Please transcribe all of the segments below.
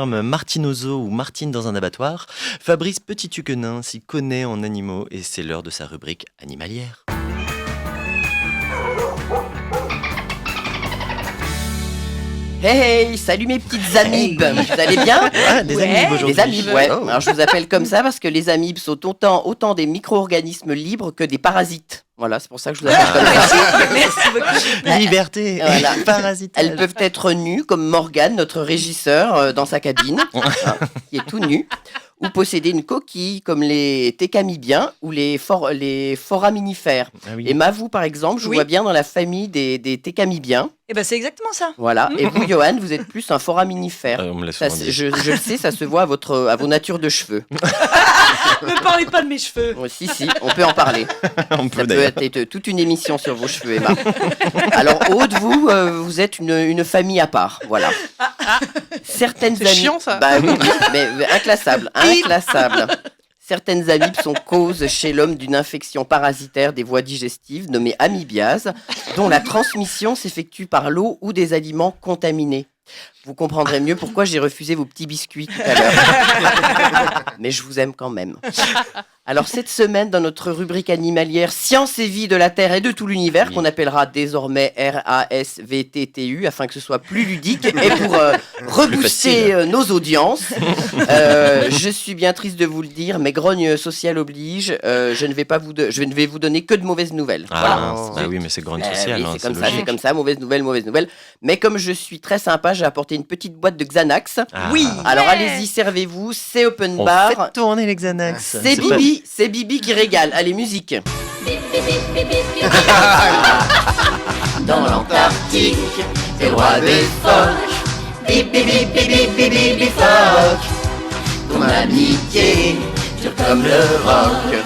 Martinozo ou Martine dans un abattoir, Fabrice Petit-Tuquenin s'y connaît en animaux et c'est l'heure de sa rubrique animalière. Hey, salut mes petites amibes, vous allez bien? Des amibes aujourd'hui. Les amibes, ouais. Oh. Alors je vous appelle comme ça parce que les amibes sont autant des micro-organismes libres que des parasites. Voilà, c'est pour ça que je vous appelle comme ça. Merci beaucoup. Liberté, Voilà. parasitage. Elles peuvent être nues, comme Morgane, notre régisseur, dans sa cabine, qui est tout nu, ou posséder une coquille, comme les técamibiens ou les foraminifères. Ah oui. Emma, vous, par exemple, je vous Oui. vois bien dans la famille des técamibiens. Et ben c'est exactement ça. Voilà. Et vous, Johan, vous êtes plus un foraminifère. On me l'a Ça, souvent dit. je le sais, ça se voit à vos natures de cheveux. Ne parlez pas de mes cheveux. Oh, si, on peut en parler. On Ça peut peut d'ailleurs. être toute une émission sur vos cheveux, Emma. Alors, Aude, vous êtes une famille à part. Voilà. Certaines C'est amies. chiant, ça. Bah oui, mais inclassable. Certaines amibes sont cause chez l'homme d'une infection parasitaire des voies digestives nommée amibiase, dont la transmission s'effectue par l'eau ou des aliments contaminés. Vous comprendrez mieux pourquoi j'ai refusé vos petits biscuits tout à l'heure. Mais je vous aime quand même. Alors cette semaine, dans notre rubrique animalière Science et vie de la Terre et de tout l'univers, qu'on appellera désormais RASVTTU, afin que ce soit plus ludique et pour rebooster nos audiences, je suis bien triste de vous le dire, mais grogne sociale oblige, je ne vais vous donner que de mauvaises nouvelles. Ah, Voilà. bah oui, mais c'est grande Oui, sociale. c'est comme ça, mauvaise nouvelle. Mais comme je suis très sympa, j'ai apporté une petite boîte de Xanax. Ah. Oui. Alors allez-y, servez-vous, c'est open On bar. fait tourner les Xanax. C'est Bibi qui régale. Allez, musique. Dans l'Antarctique, c'est le roi des phoques. Bibi, bibi, bibi, bibi, phoque. Ton amitié dure comme le rock.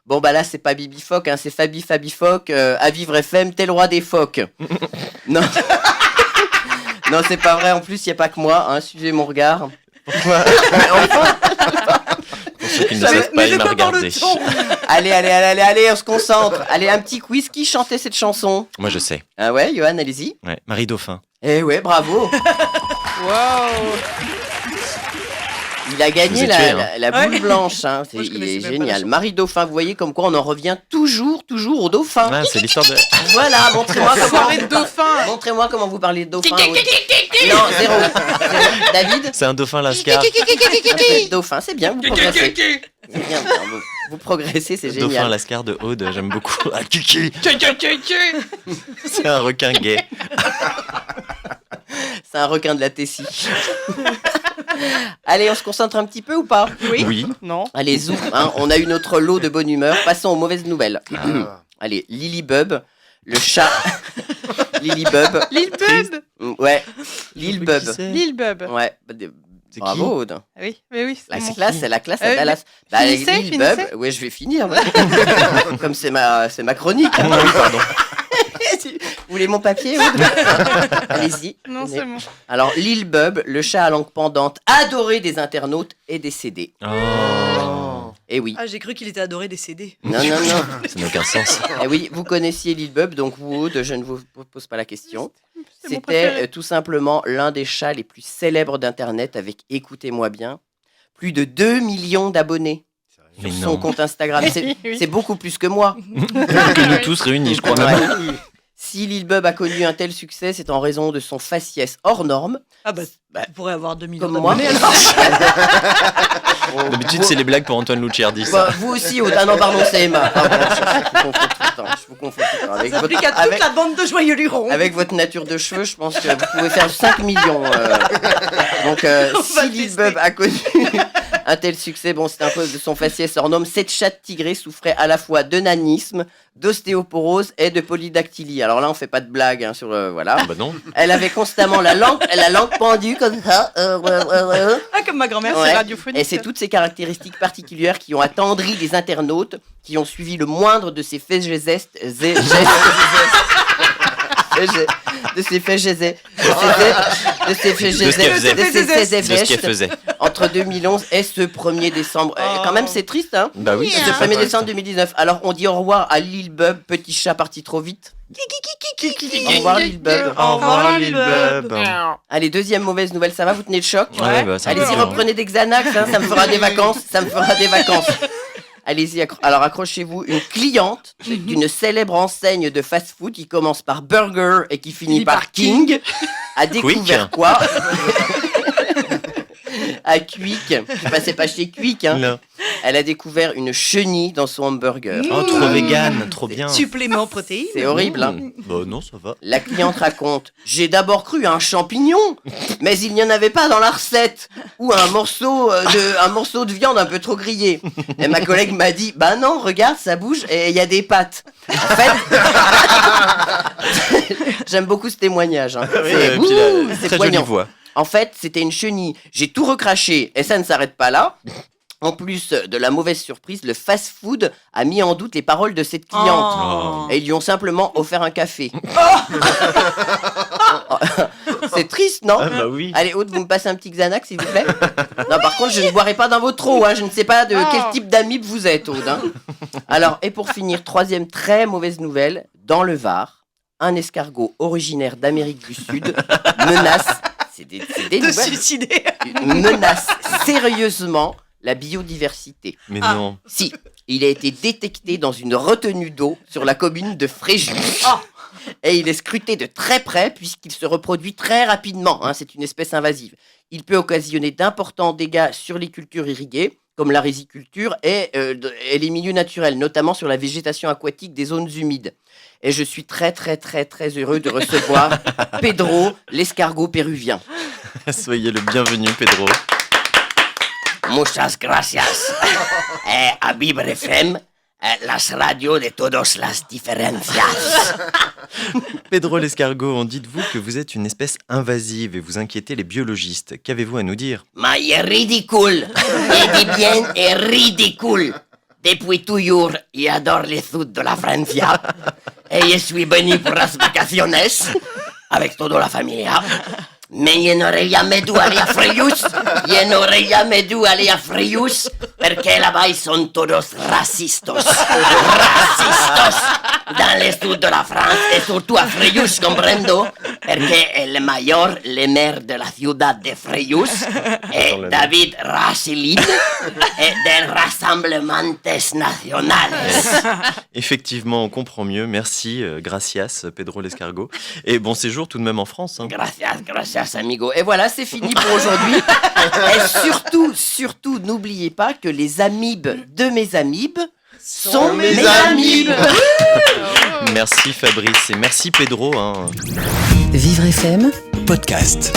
Bon bah là c'est pas Bibi Phoque, c'est Fabi Phoque, à Vivre FM, t'es le roi des phoques. Non. Non c'est pas vrai, en plus y a pas que moi, suivez mon regard. Pour ceux qui ne savent pas, il m'a regardé. Allez, on se concentre. Allez, un petit quiz, qui chantait cette chanson? Moi, je sais. Ah ouais, Johan, allez-y. Ouais. Marie Dauphin. Eh ouais, bravo. Waouh. Il a Je gagné vous ai tué, hein. la boule Ouais. blanche, Moi, je il connaissais est même pas la génial. chanson. Marie Dauphin, vous voyez comme quoi on en revient toujours au dauphin. Ah, c'est l'histoire de. Voilà, Soirée de dauphin. Montrez-moi comment vous parlez de dauphin. Non, zéro. David. C'est un dauphin lascar. Dauphin, c'est bien, vous progressez. C'est bien, vous progressez, c'est Dauphin génial. lascar de Aude, j'aime beaucoup. Ah, Kiki. C'est un requin gay. C'est un requin de la Tessie. Allez, on se concentre un petit peu ou pas? Oui. Non. Allez, zoom, on a eu notre lot de bonne humeur. Passons aux mauvaises nouvelles. Allez, Lily Bub, le chat. Lily Bub. Lil Bub. Ouais, Lil Bub. Lil Bub. Ouais, C'est bravo, Aude. Ah oui, mais oui. La c'est bon. classe, c'est la classe à oui. Dallas. Bah, Finissez, Lil finissez. Bub, ouais, je vais finir. Ouais. Comme c'est ma chronique. Ah oui, pardon. Vous voulez mon papier, Aude? Allez-y. Non, c'est bon. Alors, Lil Bub, le chat à langue pendante, adoré des internautes, est décédé. Oh. Eh oui. Ah, j'ai cru qu'il était adoré des CD. Non. Ça n'a aucun sens. Eh oui, vous connaissiez Lil Bub, donc vous, Aude, je ne vous pose pas la question. C'est mon C'était préféré. tout simplement l'un des chats les plus célèbres d'Internet avec, écoutez-moi bien, plus de 2 millions d'abonnés Mais sur son non. compte Instagram. Oui. C'est beaucoup plus que moi. Que nous tous réunis, je crois même. Ouais. Si Lil Bub a connu un tel succès, c'est en raison de son faciès hors norme. Ah bah, vous pourrez avoir 2 millions Comme moi. d'abonnés, alors. D'habitude, c'est les blagues pour Antoine Luciardi. Bah, vous aussi, Aude. Ah non, pardon, c'est Emma. Pardon, je vous confonds tout le temps. Avec Plus qu'à toute la bande de joyeux lurons. Avec votre nature de cheveux, je pense que vous pouvez faire 5 millions. Donc, On va si le Lil tester. Bub a connu un tel succès, bon, c'est un peu de son faciès hors norme. Cette chatte tigrée souffrait à la fois de nanisme, d'ostéoporose et de polydactylie. Alors là, on fait pas de blague sur le... Voilà. Bah non. Elle avait constamment la langue pendue comme ça. Ah, comme ma grand-mère. Ouais. C'est radiophonique. Et c'est toutes ces caractéristiques particulières qui ont attendri les internautes, qui ont suivi le moindre de ces faits gestes, de ces faits gestes, De ce qu'elle faisait. entre 2011 et ce 1er décembre. Quand même, c'est triste, hein. Bah oui, Ce 1er décembre 2019. Alors, on dit au revoir à Lil Bub, petit chat parti trop vite. Au revoir, Lil Bub. Au revoir, Lil Bub. Allez, deuxième mauvaise nouvelle, ça va, vous tenez le choc? Ouais, bah, ça Allez-y, va. reprenez des Xanax, hein, ça me fera des vacances. Allez-y, alors accrochez-vous. Une cliente d'une célèbre enseigne de fast-food qui commence par Burger et qui finit par King a découvert quoi? À Quick, tu passais pas chez Quick, hein. Non. Elle a découvert une chenille dans son hamburger. Oh, trop vegan, trop bien. Supplément protéines. C'est horrible, hein. Bah non, ça va. La cliente raconte: j'ai d'abord cru à un champignon, mais il n'y en avait pas dans la recette, ou un morceau de viande un peu trop grillé. Et ma collègue m'a dit: bah non, regarde, ça bouge et il y a des pattes. En fait, j'aime beaucoup ce témoignage, hein. Et puis là, C'est très jolie poignant. voix. En fait, c'était une chenille. J'ai tout recraché et ça ne s'arrête pas là. En plus de la mauvaise surprise, le fast-food a mis en doute les paroles de cette cliente. Oh. Et ils lui ont simplement offert un café. C'est triste, non? Ah bah oui. Allez, Aude, vous me passez un petit Xanax, s'il vous plaît? Non, par contre, je ne boirai pas dans votre eau. Hein. Je ne sais pas de quel type d'amibe vous êtes, Aude. Hein. Alors, et pour finir, troisième très mauvaise nouvelle. Dans le Var, un escargot originaire d'Amérique du Sud menace... C'est des De nouvelles. suicider. Menace sérieusement la biodiversité. Mais Ah. non. Si, il a été détecté dans une retenue d'eau sur la commune de Fréjus. Ah. Et il est scruté de très près puisqu'il se reproduit très rapidement. Hein, c'est une espèce invasive. Il peut occasionner d'importants dégâts sur les cultures irriguées, comme la riziculture et les milieux naturels, notamment sur la végétation aquatique des zones humides. Et je suis très heureux de recevoir Pedro, l'escargot péruvien. Soyez le bienvenu, Pedro. Muchas gracias. A Vivre FM, las radios de todas las diferencias. Pedro l'escargot, on dit de vous que vous êtes une espèce invasive et vous inquiétez les biologistes. Qu'avez-vous à nous dire? Mais es ridicule. Et dis bien, es ridicule. Depuis toujours, j'adore le sud de la Francia. Et je suis venu pour las vacaciones avec toda la familia. Mais je n'aurais jamais dû aller à Fréjus. Je n'aurais jamais dû aller à Fréjus perché là-bas ils sont todos racistos. Racistos dans le sud de la France et surtout à Fréjus, comprendo, perché le maire de la ciudad de Fréjus est David Rassilin et des Rassemblementos Nacionales. Effectivement, on comprend mieux. Merci, gracias, Pedro l'escargot. Et bon séjour tout de même en France. Hein. Gracias, amigo. Et voilà, c'est fini pour aujourd'hui. Et surtout, n'oubliez pas que les amibes de mes amibes sont mes amibes. Merci Fabrice et merci Pedro. Hein. Vivre FM Podcast.